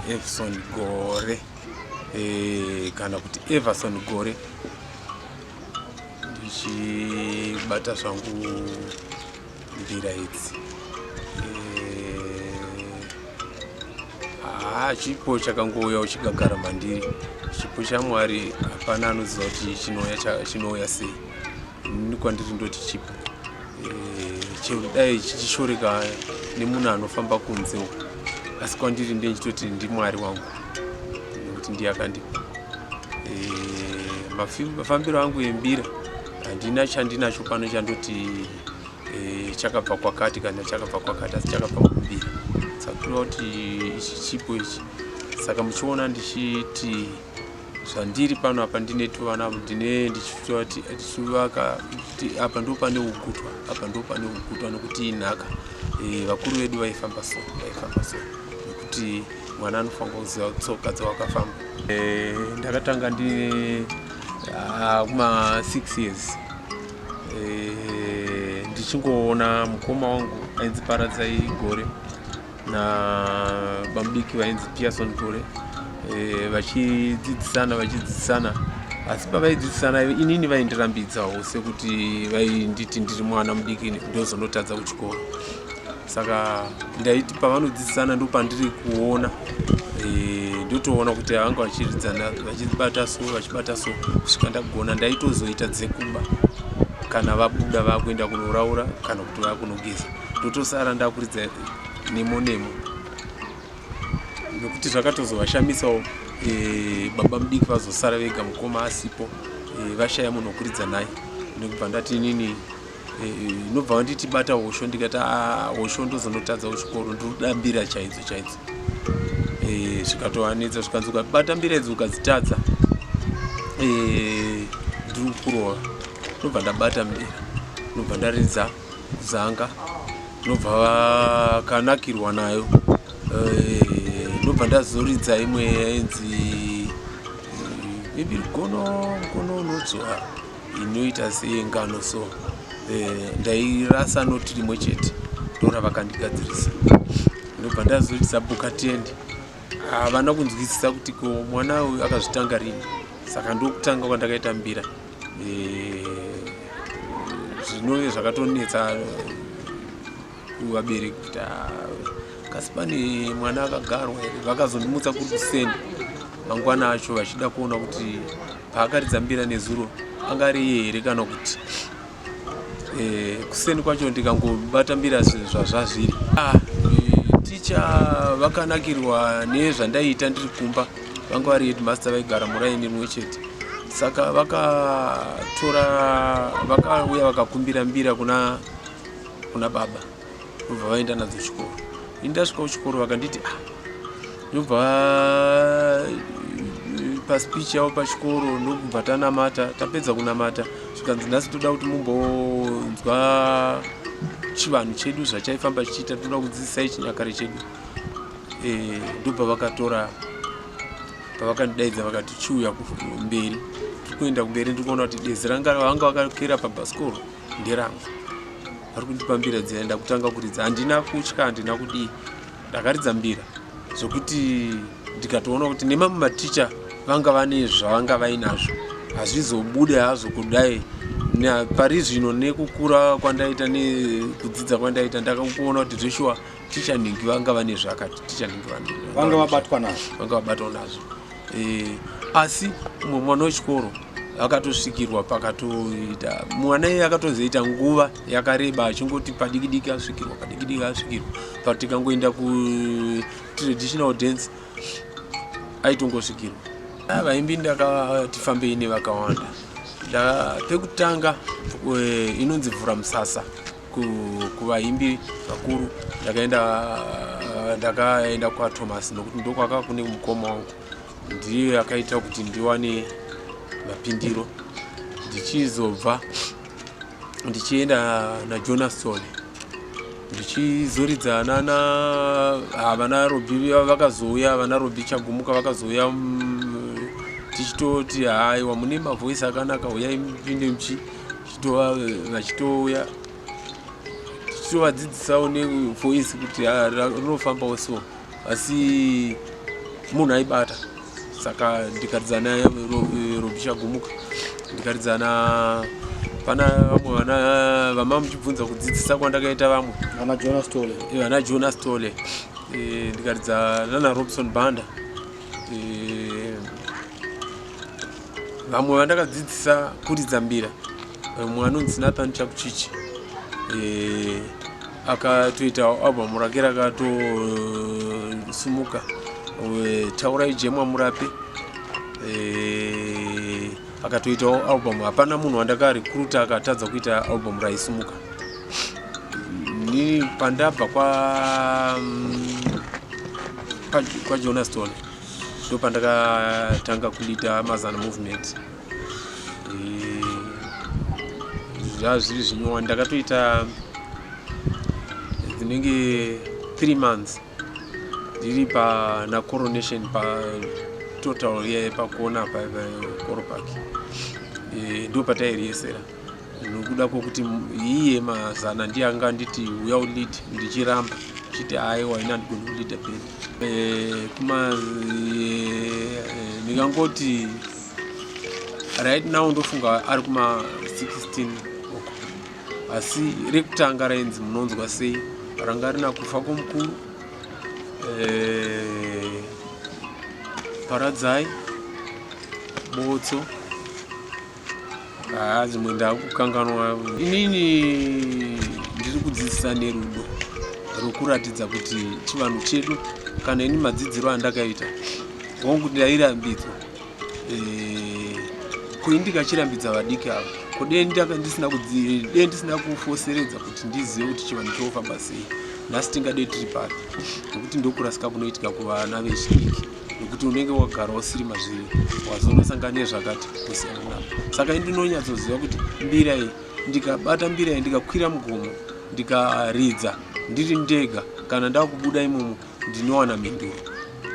Everson Gore kana kuti Everson Gore ndichibata zvangu mbira idzi. Chipo chakangouya uchigagara mandiri. Chipo chaMwari hapana anoziva kuti chinouya sei. Ini kwandiri ndoti chipo chedai chichishoreka nemunhu anofamba kunze uko. Asi kwandiri ndechitoti ndiMwari wangu nekuti ndiye akandipa. Mafambiro angu embira handina chandinacho pano chandoti chakabva kwakati kana chakabva kwakati, asi chakabva mumbira. Saka kureva kuti ichi chipo ichi. Saka muchiona ndichiti zvandiri pano apa ndine tuvana ndichitova kuti apa ndo pane ugutwa, apa ndo pane ugutwa nokuti inhaka. Vakuru vedu vaifamba so. Kuti mwana anofanira kuziva tsoka dzawakafamba. Ndakatanga ndine kuma 6 years. Ndichingoona mukoma wangu ainzi Paradzai Gore nabamudiki vainzi Pearson Gore vachidzidzisana. Asi pavaidzidzisana inini vaindirambidzawo sekuti vainditi ndiri mwana mudiki ndozonotadza kuchikoro. Saka ndaiti pavanodzidzisana ndo pandiri kuona ndotoona kuti vanga vachiridzana vachibata so kusvika ndagona ndaitozoita dzekuba kana vabuda vakuenda kunoraura kana kuti vakunogeza. Ndotosara ndakuridza nemo nokuti zvakatozovashamisawo baba mudiki vazosara vega mukoma asipo vashaya munhu wokuridza naye. Ndokubva ndati inini nobva nditibata hosho ndikati hosho ndozonotadza kuchikoro ndoda mbira chaidzo. Zvikatowanetsa zvikanzi bata mbira idzi ukadzitadza ndiri kurova. Nobva ndabata mbira, nobva ndaridza zanga, nobva vakanakirwa nayo. Nobva ndazoridza imwe yainzi gono unodzwa inoita sengano so. Ndairasa noti rimwe chete ndora vakandigadzirisa. Ndobva ndazoridza buka 10. Havana kunzwisisa kuti ko mwana uyu akazvitanga rini. Saka ndokutanga kwandakaita mbira. Zvino zvakatonetsa kuvabereki kuti kasi pane mwana akagarwa here. Vakazondimutsa kuri kuseni mangwana acho vachida kuona kuti paakaridza mbira nezuro angari here kana kuti kuseni kwacho ndikangobata mbira zvazviri. Ticha vakanakirwa nezvandaiita ndiri kumba. Vanga vari headmaster vaigara muraini rimwe chete. Saka vakauya vakakumbira mbira kuna baba. Ndobva vaenda nadzo chikoro. Indasvika kuchikoro vakanditi ndobva paspeech yavo pachikoro ndobva tanamata. Tapedza kunamata zvikanzi nhasi toda kuti mumbonzwa chivanhu chedu zvachaifamba chichiita, toda kudzidzisai chinyakare chedu. Ndobva vakatora pavakandidaidza vakati chiuya mberi. Tikuenda kumberi ndikuona kuti dezi ranga vanga vakakera pabhasikoro nderangu. Vari kundipa mbira dzinoenda kutanga kuridza. Handina kutya, handina kudii. Ndakaridza mbira zvokuti ndikatoona kuti nemamwe maticha vanga vane zvavanga vainazvo. Hazvizobude hazvo kudai pari zvino nekukura kwandaita nekudzidza kwandaita ndakakuona kuti zveshuwa tichanhingi vanga vane zvakati tichanhingi vanga vabatwa nazvo asi mumwe mwana wechikoro akatosvikirwa pakatoita mwana iye akatozoita nguva yakareba achingoti padikidiki asvikirwa patikangoenda kutraditional dance aitongosvikirwa. Vaimbi ndakatifambei nevakawanda. Pekutanga inonzi mvura musasa kuvaimbi vakuru ndakaenda kwa Thomas nokuti ndokwaka kune mukoma wangu ndiye akaita kuti ndiwane mapindiro. Ndichizobva ndichienda naJonah Sithole ndichizoridzana vana Robi vakazouya, vana Robi Chagumuka vakazouya tichitoti haiwa mune mavoisi akanaka uyai mupinde muchitova vachitouya tichitovadzidzisawo nevoisi kuti rinofambawo so, asi munhu aibata. Saka ndikaridzana Robi Chagumuka, ndikaridzana pana vamwe vana vama muchibvunza kudzidzisa kwandakaita vamwe vana Jonah Sithole, ndikaridzana naRobson Banda, vamwe vandakadzidzisa kuridza mbira, mumwe anonzi Nathan Chakuchichi, akatoita album rake rakatosumuka taurai jemwa murape, akatoitawo album. Hapana munhu wandakarekruta akatadza kuita album raisumuka. Ni pandabva kwa Jonah Sithole ndo pandakatanga kuita Amazon movement. Zvazviri zvino ndakatoita dzinenge 3 months ndiri na coronation pa total yepakona pakoro park, ndo patairiesera nokuda kwokuti iye mazana ndiye anga nditi uya ulead ndichiramba chiti aiwa ina ndigona kuleada pedi kuma ndingangoti right now ndofunga ari kuma 16 uko, asi rekutanga rainzi munonzwa sei ranga rina kufa kwomukuru, paradzai botso dzimwe ndakukanganwa. Inini ndiri kudzidzisa nerudo rokuratidza kuti chivanhu chedu, kana ini madzidziro andakaita wangu ndairambidzwa kui ndikachirambidza vadiki ava kudei ndisina kufoseredza kuti ndizive kuti chivanhu chofamba sei. Nhasi tingadei tiri papi nokuti ndokurasika kunoitika kuvana vechidiki, nokuti unenge wagara usiri mazviri wazonosangana nezvakati kusiyana navo. Saka ndinonyatsoziva kuti mbira iyi, ndikabata mbira iyi ndikakwira mugomo ndikaridza ndiri ndega, kana ndakubuda imomo ndinowana mhinduro.